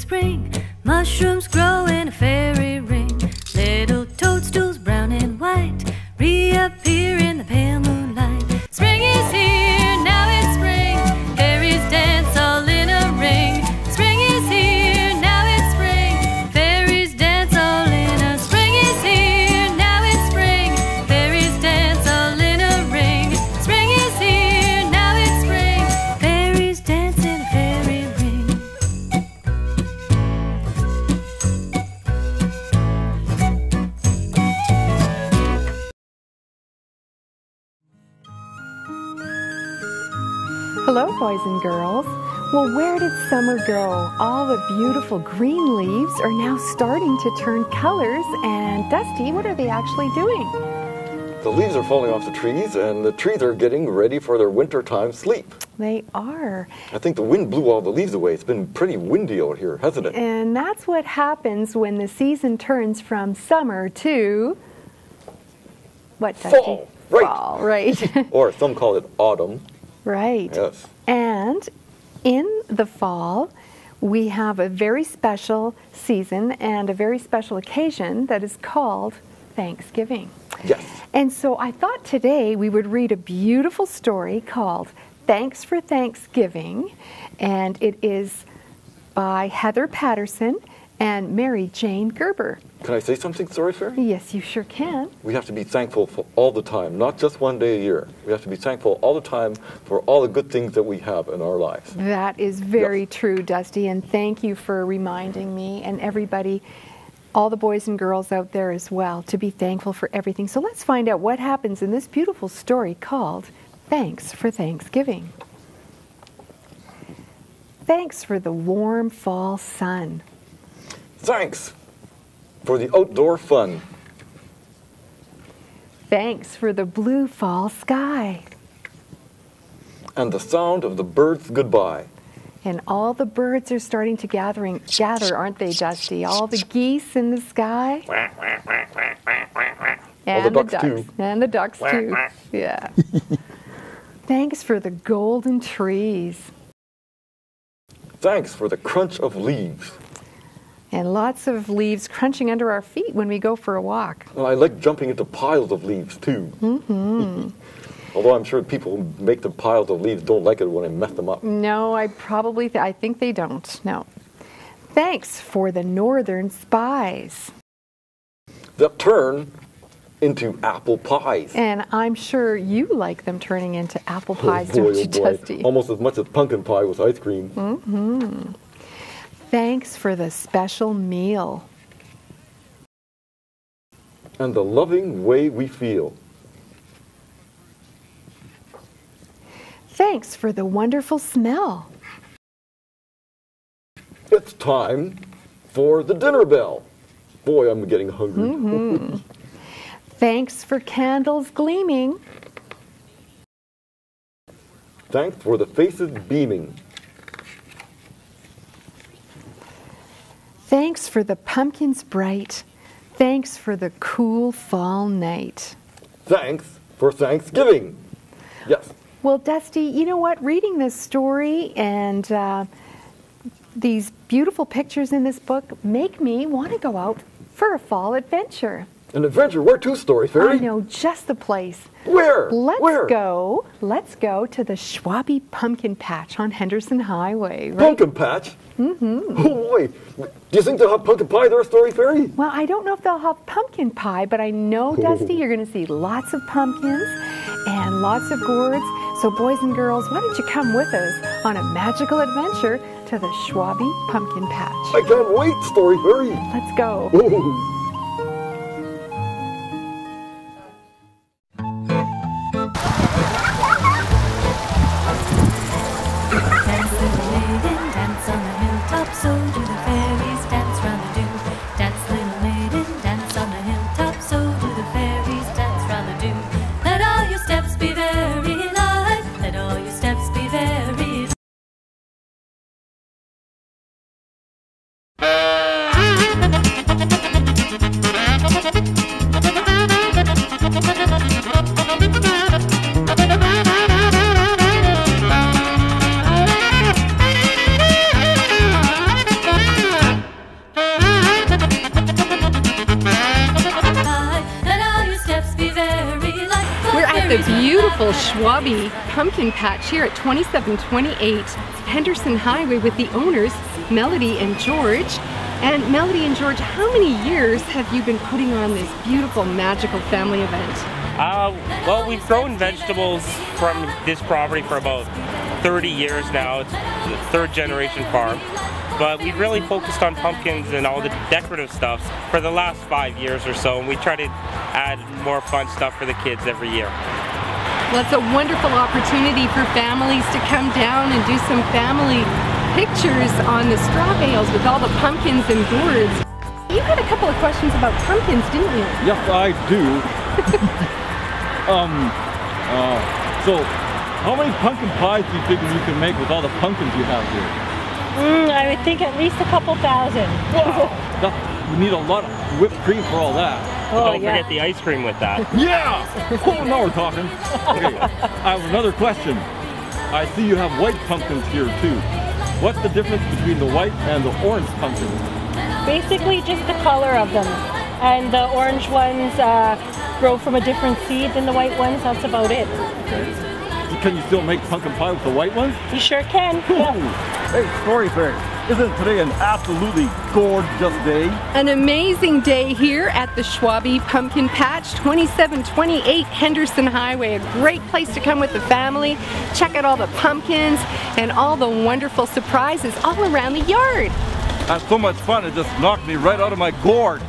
spring. Mushrooms grow in a fairy ring. Little toadstools, brown and white, reappear in the pale moonlight. Spring is here, now it's spring. Fairies dance all in a ring. Spring is here, now it's spring. Fairies dance all in a spring is here, now it's spring. Fairies dance all in a ring. Spring is here, now it's spring. Fairies dance in a fairy ring. Hello, boys and girls. Well, where did summer go? All the beautiful green leaves are now starting to turn colors. And Dusty, what are they actually doing? The leaves are falling off the trees, and the trees are getting ready for their wintertime sleep. They are. I think the wind blew all the leaves away. It's been pretty windy out here, hasn't it? And that's what happens when the season turns from summer to... what, Dusty? Fall, right. Fall, right. Or some call it autumn. Right. Yes. And in the fall, we have a very special season and a very special occasion that is called Thanksgiving. Yes. And so I thought today we would read a beautiful story called Thanks for Thanksgiving, and it is by Heather Patterson and Mary Jane Gerber. Can I say something, Story Fairy? Yes, you sure can. We have to be thankful for all the time, not just one day a year. We have to be thankful all the time for all the good things that we have in our lives. That is very true, Dusty, and thank you for reminding me and everybody, all the boys and girls out there as well, to be thankful for everything. So let's find out what happens in this beautiful story called Thanks for Thanksgiving. Thanks for the warm fall sun. Thanks for the outdoor fun. Thanks for the blue fall sky. And the sound of the birds' goodbye. And all the birds are starting to gather, aren't they, Dusty? All the geese in the sky. And the ducks too. And the ducks too. Yeah. Thanks for the golden trees. Thanks for the crunch of leaves. And lots of leaves crunching under our feet when we go for a walk. Well, I like jumping into piles of leaves too. Mm-hmm. Although I'm sure people who make the piles of leaves don't like it when I mess them up. No, I think they don't. No. Thanks for the northern spies. That turn into apple pies. And I'm sure you like them turning into apple pies, don't you, Dusty? Almost as much as pumpkin pie with ice cream. Mm-hmm. Thanks for the special meal. And the loving way we feel. Thanks for the wonderful smell. It's time for the dinner bell. Boy, I'm getting hungry. Mm-hmm. Thanks for candles gleaming. Thanks for the faces beaming. Thanks for the pumpkins bright. Thanks for the cool fall night. Thanks for Thanksgiving. Yes. Well, Dusty, you know what? Reading this story and these beautiful pictures in this book make me want to go out for a fall adventure. An adventure? Where to, Story Fairy? I know just the place. Where? Let's go to the Schwabe Pumpkin Patch on Henderson Highway. Right? Pumpkin Patch? Mm-hmm. Oh, boy. Do you think they'll have pumpkin pie there, Story Fairy? Well, I don't know if they'll have pumpkin pie, but I know, Dusty, you're going to see lots of pumpkins and lots of gourds. So, boys and girls, why don't you come with us on a magical adventure to the Schwabe Pumpkin Patch? I can't wait, Story Fairy. Let's go. Oh. beautiful Schwabe pumpkin patch here at 2728 Henderson Highway with the owners, Melody and George. And Melody and George, how many years have you been putting on this beautiful, magical family event? Well, we've grown vegetables from this property for about 30 years now. It's the third generation farm. But we've really focused on pumpkins and all the decorative stuff for the last 5 years or so. And we try to add more fun stuff for the kids every year. Well, it's a wonderful opportunity for families to come down and do some family pictures on the straw bales with all the pumpkins and gourds. You had a couple of questions about pumpkins, didn't you? Yes, I do. So, how many pumpkin pies do you figure you can make with all the pumpkins you have here? I would think at least a couple thousand. Wow! We need a lot of whipped cream for all that. Don't forget the ice cream with that. Yeah! Oh, now we're talking. Okay, I have another question. I see you have white pumpkins here too. What's the difference between the white and the orange pumpkins? Basically just the color of them. And the orange ones grow from a different seed than the white ones. That's about it. Okay. Can you still make pumpkin pie with the white ones? You sure can. Yeah. Hey, Story Fairy, isn't today an absolutely gorgeous day? An amazing day here at the Schwabe Pumpkin Patch, 2728 Henderson Highway. A great place to come with the family, check out all the pumpkins and all the wonderful surprises all around the yard. That's so much fun, it just knocked me right out of my gourd.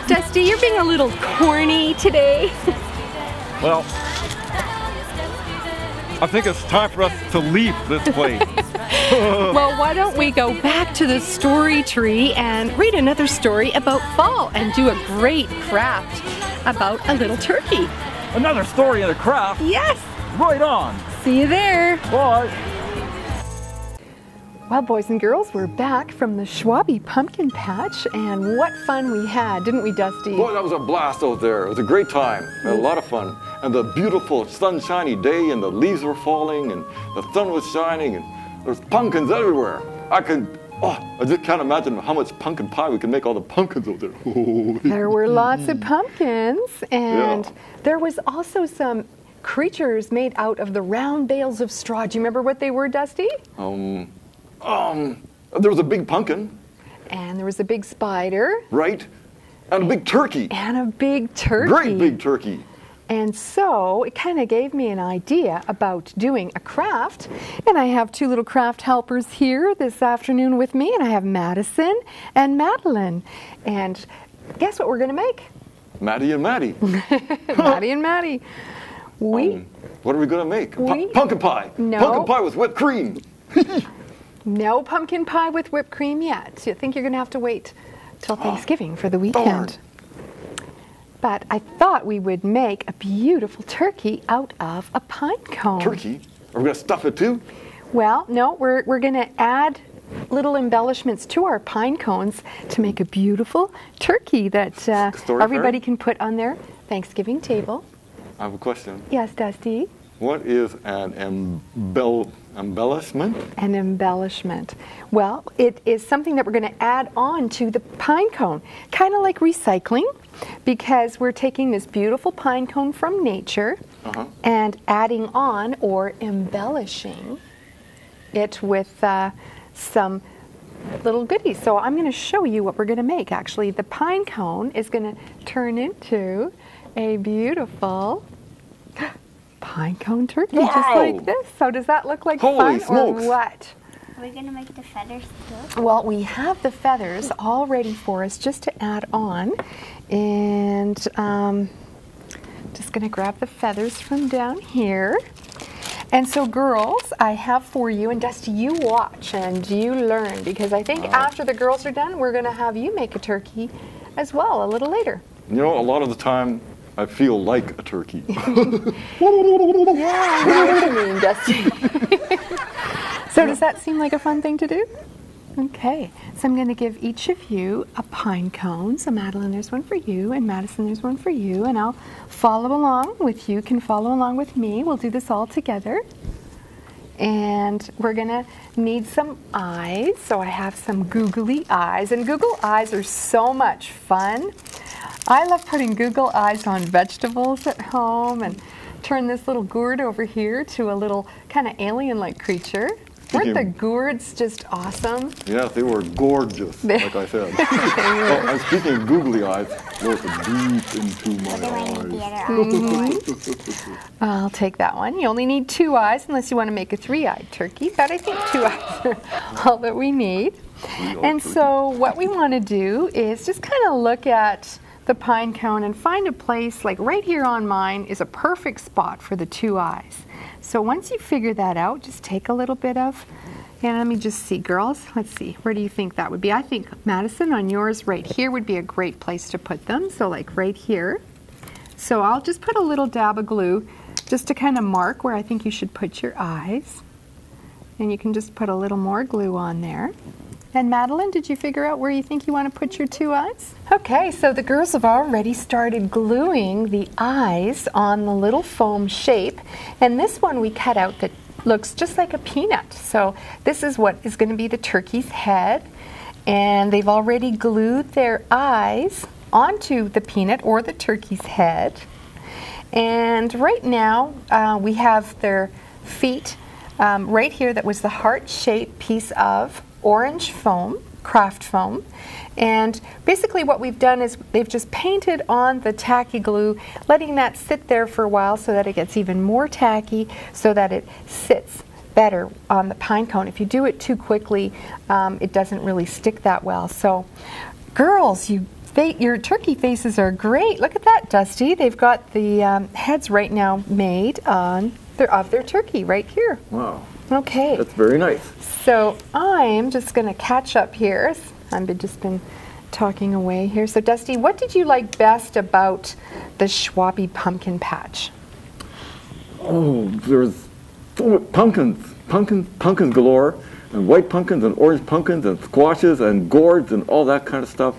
Dusty, you're being a little corny today. Well, I think it's time for us to leave this place. Well, why don't we go back to the story tree and read another story about fall and do a great craft about a little turkey. Another story and a craft? Yes! Right on! See you there! Bye! Well, boys and girls, we're back from the Schwabe Pumpkin Patch, and what fun we had, didn't we, Dusty? Boy, that was a blast out there. It was a great time. We had a lot of fun. And the beautiful sunshiny day, and the leaves were falling, and the sun was shining, and there's pumpkins everywhere. I just can't imagine how much pumpkin pie we can make all the pumpkins out there. There were lots of pumpkins, and there was also some creatures made out of the round bales of straw. Do you remember what they were, Dusty? There was a big pumpkin. And there was a big spider. Right. And a big turkey. And a big turkey. Great big turkey. And so it kind of gave me an idea about doing a craft. And I have two little craft helpers here this afternoon with me. And I have Madison and Madeline. And guess what we're going to make? Maddie and Maddie. Maddie and Maddie. What are we going to make? Pumpkin pie. No. Pumpkin pie with whipped cream. No pumpkin pie with whipped cream yet. I think you're going to have to wait till Thanksgiving for the weekend. Darn. But I thought we would make a beautiful turkey out of a pine cone. Turkey? Are we going to stuff it too? Well, no, we're going to add little embellishments to our pine cones to make a beautiful turkey that everybody can put on their Thanksgiving table. I have a question. Yes, Dusty? What is an embellishment? An embellishment. Well, it is something that we're going to add on to the pine cone, kind of like recycling, because we're taking this beautiful pine cone from nature and adding on or embellishing it with some little goodies. So I'm going to show you what we're going to make. Actually, the pine cone is going to turn into a beautiful pine cone turkey, just like this. So does that look like Holy fun smokes. or what? Are we going to make the feathers too? Well, we have the feathers all ready for us just to add on. And just going to grab the feathers from down here. And so, girls, I have for you, and Dusty, you watch and you learn, because I think after the girls are done, we're going to have you make a turkey as well a little later. You know, a lot of the time, I feel like a turkey. Yeah, I know what you mean, Dusty. So does that seem like a fun thing to do? Okay, so I'm going to give each of you a pine cone. So Madeline, there's one for you, and Madison, there's one for you, and I'll follow along with you. Can follow along with me. We'll do this all together. And we're going to need some eyes. So I have some googly eyes, and Google eyes are so much fun. I love putting Google eyes on vegetables at home and turn this little gourd over here to a little kind of alien-like creature. Weren't the gourds just awesome? Yes, they were gorgeous, like I said. Oh, and speaking of googly eyes, look deep into my eyes. I'll take that one. You only need 2 eyes unless you want to make a 3-eyed turkey, but I think 2 eyes are all that we need. And so what we want to do is just kind of look at the pine cone and find a place, like right here on mine is a perfect spot for the 2 eyes. So once you figure that out, just take a little bit of, and let me just see, girls, let's see, where do you think that would be? I think, Madison, on yours right here would be a great place to put them, so like right here. So I'll just put a little dab of glue just to kind of mark where I think you should put your eyes. And you can just put a little more glue on there. And Madeline, did you figure out where you think you want to put your 2 eyes? Okay, so the girls have already started gluing the eyes on the little foam shape. And this one we cut out that looks just like a peanut. So this is what is going to be the turkey's head. And they've already glued their eyes onto the peanut or the turkey's head. And right now we have their feet right here. That was the heart-shaped piece of orange foam, craft foam, and basically what we've done is they've just painted on the tacky glue, letting that sit there for a while so that it gets even more tacky, so that it sits better on the pine cone. If you do it too quickly, it doesn't really stick that well. So girls, your turkey faces are great. Look at that, Dusty. They've got the heads right now made of their turkey right here. Wow. Okay. That's very nice. So I'm just going to catch up here. I've just been talking away here. So Dusty, what did you like best about the Schwalbe Pumpkin Patch? Oh, there's so much pumpkins galore, and white pumpkins and orange pumpkins and squashes and gourds and all that kind of stuff.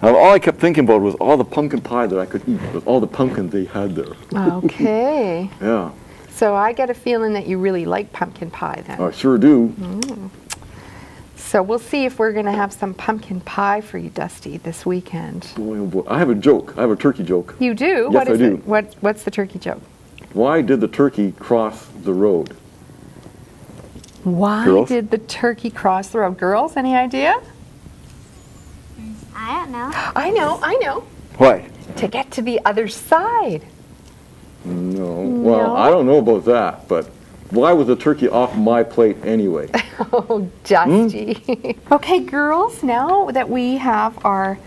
And all I kept thinking about was all the pumpkin pie that I could eat with all the pumpkins they had there. Okay. Yeah. So I get a feeling that you really like pumpkin pie then. I sure do. So we'll see if we're going to have some pumpkin pie for you, Dusty, this weekend. Boy, oh boy. I have a joke. I have a turkey joke. You do? Yes, I do. What's the turkey joke? Why did the turkey cross the road? Why Girls? did the turkey cross the road? Girls, any idea? I don't know. I know. Why? To get to the other side. No. Well, I don't know about that, but why was the turkey off my plate anyway? Oh, Dusty. Okay, girls, now that we have our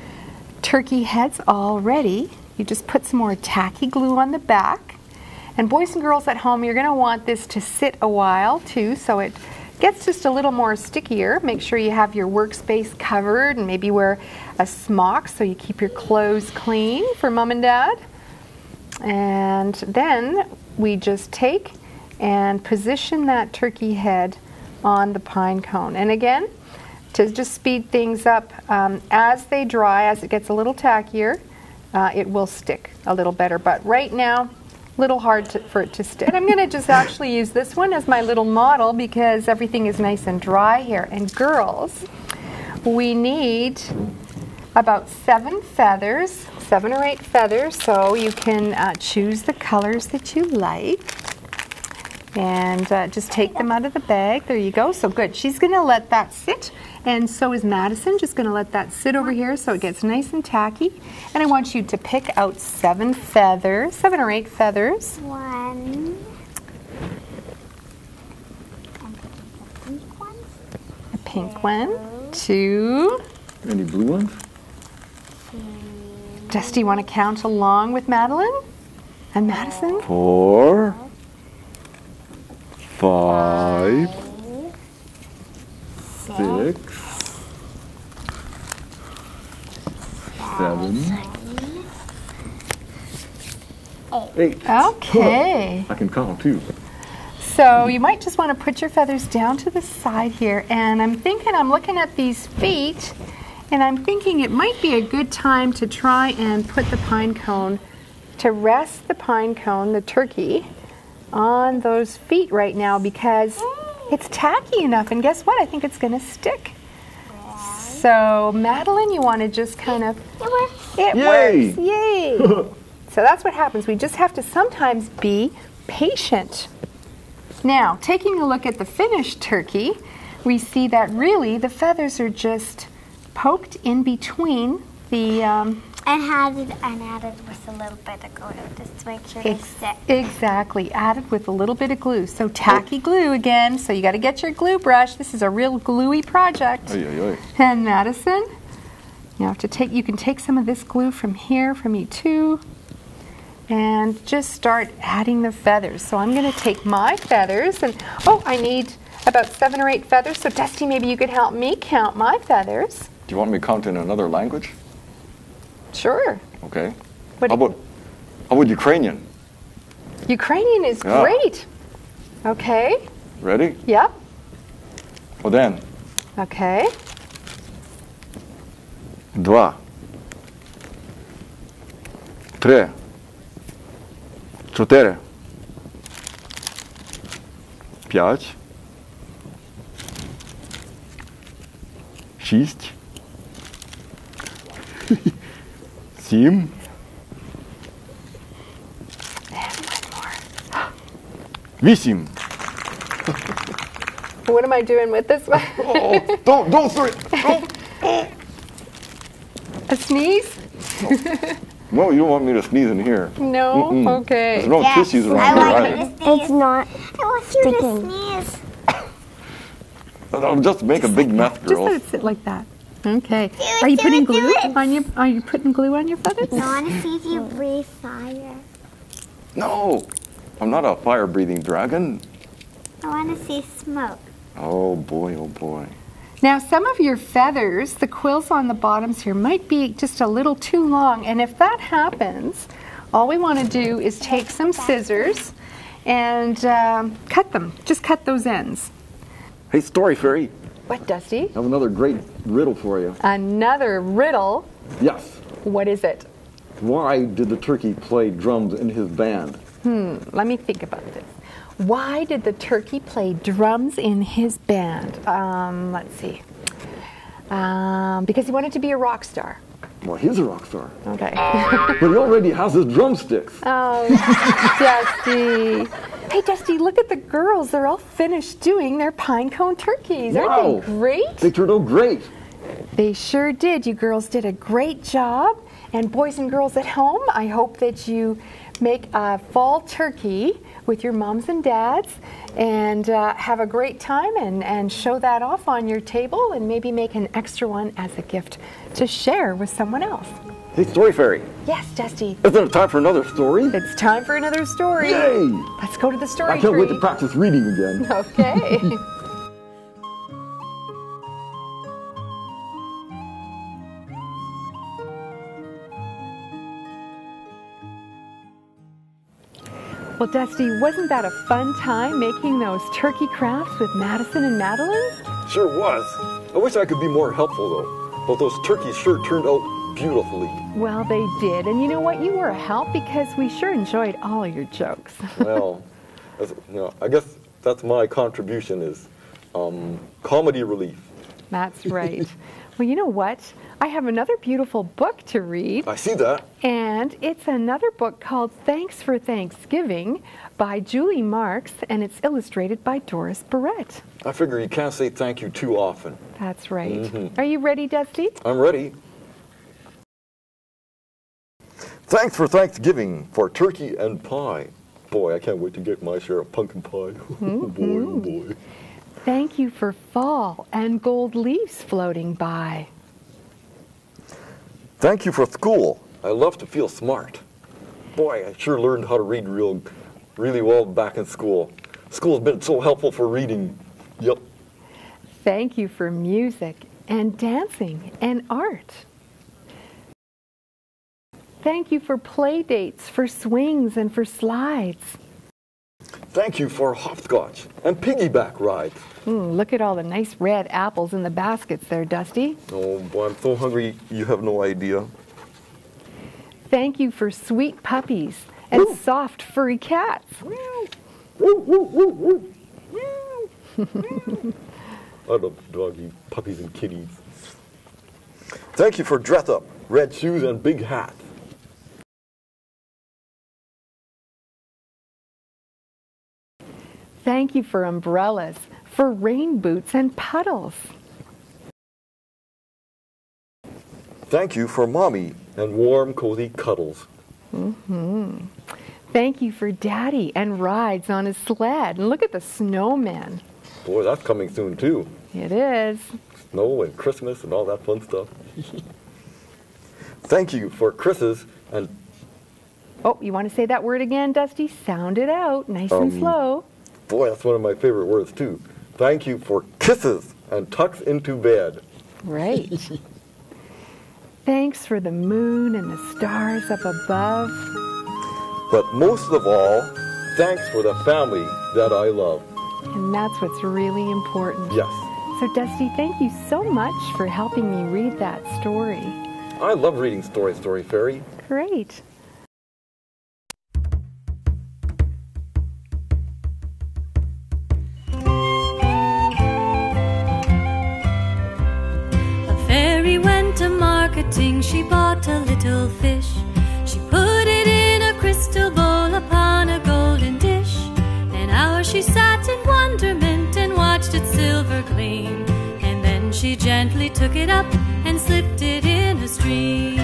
turkey heads all ready, you just put some more tacky glue on the back. And boys and girls at home, you're going to want this to sit a while too, so it gets just a little more stickier. Make sure you have your workspace covered and maybe wear a smock so you keep your clothes clean for Mom and Dad. And then we just take and position that turkey head on the pine cone. And again, to just speed things up, as they dry, as it gets a little tackier, it will stick a little better. But right now, a little hard for it to stick. And I'm going to just actually use this one as my little model because everything is nice and dry here. And girls, we need about 7 feathers, 7 or 8 feathers, so you can choose the colors that you like. And just take them out of the bag. There you go. So good. She's going to let that sit. And so is Madison. Just going to let that sit over here so it gets nice and tacky. And I want you to pick out 7 feathers, 7 or 8 feathers. 1. A pink one. 2. Any blue ones? Dusty, you want to count along with Madeline and Madison? 4, 5, 6, 7, 8. Okay. I can count too. So you might just want to put your feathers down to the side here. And I'm looking at these feet, and I'm thinking it might be a good time to try and put the pine cone, to rest the pine cone, the turkey, on those feet right now because it's tacky enough. And guess what? I think it's going to stick. So Madeline, you want to just kind of... It Yay! works. Yay! So that's what happens. We just have to sometimes be patient. Now, taking a look at the finished turkey, we see that really the feathers are just poked in between the... And added with a little bit of glue just to make sure they stick. Exactly, added with a little bit of glue. So tacky glue again, so you got to get your glue brush. This is a real gluey project. Ay, ay, ay. And Madison, you can take some of this glue from here, from you too, and just start adding the feathers. So I'm going to take my feathers, and I need about 7 or 8 feathers. So Dusty, maybe you could help me count my feathers. Do you want me to count in another language? Sure. Okay. What How about Ukrainian? Ukrainian is Yeah. great. Okay. Ready? Yep. Один, Okay. два, три, чотири, п'ять, шість, сім, вісім. What am I doing with this one? Oh, don't throw it. A sneeze? No, you don't want me to sneeze in here. No? Mm-mm. Okay. There's no tissues around here either. It's not. I want you to sneeze. I'll just make a big mess, Just girls. let it sit like that. Okay. it, Are you do putting it, do glue it. on your? Are you putting glue on your feathers? I want to see if you breathe fire. No, I'm not a fire-breathing dragon. I want to see smoke. Oh boy, oh boy. Now, some of your feathers, the quills on the bottoms here, might be just a little too long. And if that happens, all we want to do is take some scissors and cut them. Just cut those ends. Hey, Story Fairy, What, Dusty? I have another great riddle for you. Another riddle. Yes. What is it? Why did the turkey play drums in his band? Let me think about this. Why did the turkey play drums in his band? Let's see. Because he wanted to be a rock star. Well, he's a rock star. Okay. But he already has his drumsticks. Oh, Dusty. Hey, Dusty, look at the girls. They're all finished doing their pine cone turkeys. Aren't Wow. they great? They turned out great. They sure did. You girls did a great job. And boys and girls at home, I hope that you make a fall turkey with your moms and dads and have a great time and show that off on your table and maybe make an extra one as a gift to share with someone else. Hey, Story Fairy, Yes, Dusty. isn't it time for another story? It's time for another story. Yay! Let's go to the story I can't wait tree. to practice reading again. Okay. Well, Dusty, wasn't that a fun time making those turkey crafts with Madison and Madeline? Sure was. I wish I could be more helpful, though. But those turkeys sure turned out beautifully. Well, they did. And you know what? You were a help because we sure enjoyed all your jokes. Well, I guess that's my contribution is comedy relief. That's right. Well, you know what? I have another beautiful book to read. I see that. And it's another book called Thanks for Thanksgiving by Julie Marks, and it's illustrated by Doris Barrett. I figure you can't say thank you too often. That's right. Are you ready, Dusty? I'm ready. Thanks for Thanksgiving for turkey and pie. Boy, I can't wait to get my share of pumpkin pie. Oh boy, oh boy. Thank you for fall and gold leaves floating by. Thank you for school. I love to feel smart. Boy, I sure learned how to read really well back in school. School's been so helpful for reading. Yep. Thank you for music and dancing and art. Thank you for play dates, for swings and for slides. Thank you for hopscotch and piggyback rides. Look at all the nice red apples in the baskets there, Dusty. Oh boy, I'm so hungry, you have no idea. Thank you for sweet puppies and soft furry cats. I love doggy puppies and kitties. Thank you for dress up, red shoes and big hats. thank you for umbrellas, for rain boots and puddles. Thank you for Mommy and warm, cozy cuddles. Thank you for Daddy and rides on his sled. And look at the snowman. Boy, that's coming soon too. It is. Snow and Christmas and all that fun stuff. Thank you for Chris's and... Oh, you want to say that word again, Dusty? Sound it out, nice and slow. Boy, that's one of my favorite words too. Thank you for kisses and tucks into bed. Right. Thanks for the moon and the stars up above. But most of all, thanks for the family that I love. And that's what's really important. Yes. So, Dusty, thank you so much for helping me read that story. I love reading Story Fairy. Great. A fairy went to marketing, she bought a little fish. She put it in a crystal bowl upon a golden dish. An hour she sat in wonderment and watched its silver gleam. And then she gently took it up and slipped it in a stream.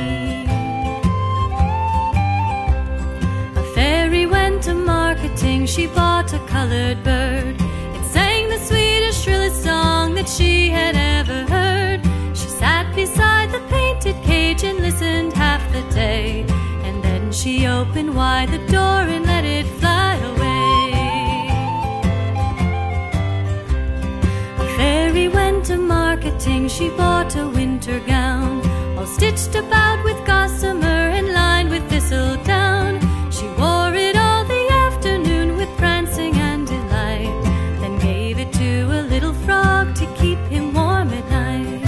A fairy went to marketing, she bought a colored bird. It sang the sweetest, shrillest song that she had ever heard. She sat beside the painted cage and listened half the day. And then she opened wide the door and let it fly away. A fairy went to marketing, she bought a winter gown, all stitched about with gossamer and lined with thistledown. She wore it all the afternoon with prancing and delight, then gave it to a little frog to keep him warm at night.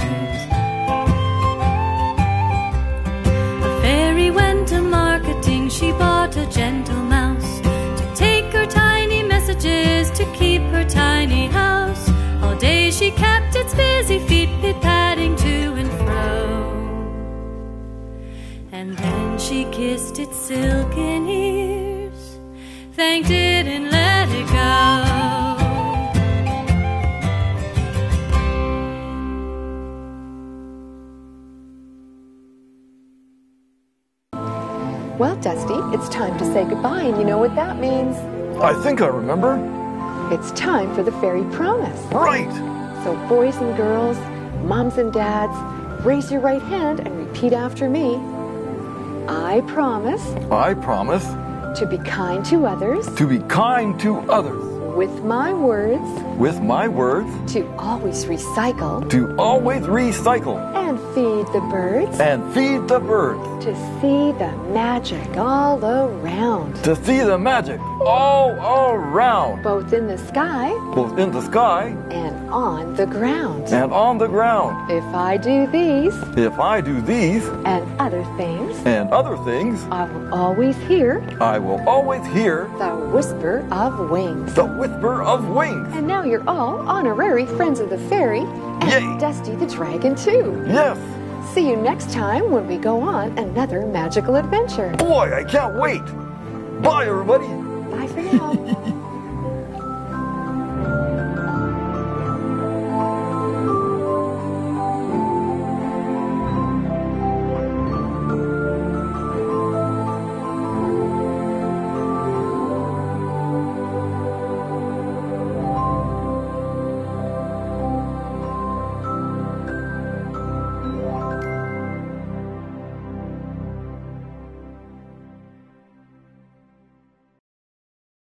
A fairy went to marketing, she bought a gentle mouse to take her tiny messages, to keep her tiny house. All day she kept its busy feet pit-patting to and fro. And then she kissed its silken ears, thanked it and let it go. Well, Dusty, it's time to say goodbye, and you know what that means. I think I remember. It's time for the fairy promise. Right. So boys and girls, moms and dads, raise your right hand and repeat after me. I promise I promise to be kind to others, to be kind to others, with my words, with my words, to always recycle to always recycle and feed the birds, and feed the birds, to see the magic all around, to see the magic all around, both in the sky both in the sky and on the ground. and on the ground. If I do these If I do these and other things, and other things, I will always hear I will always hear the whisper of wings. the whisper of wings. And now you're all honorary friends of the fairy and Yay. Dusty the Dragon too. Yes. See you next time when we go on another magical adventure. Boy, I can't wait. Bye, everybody. Bye for now.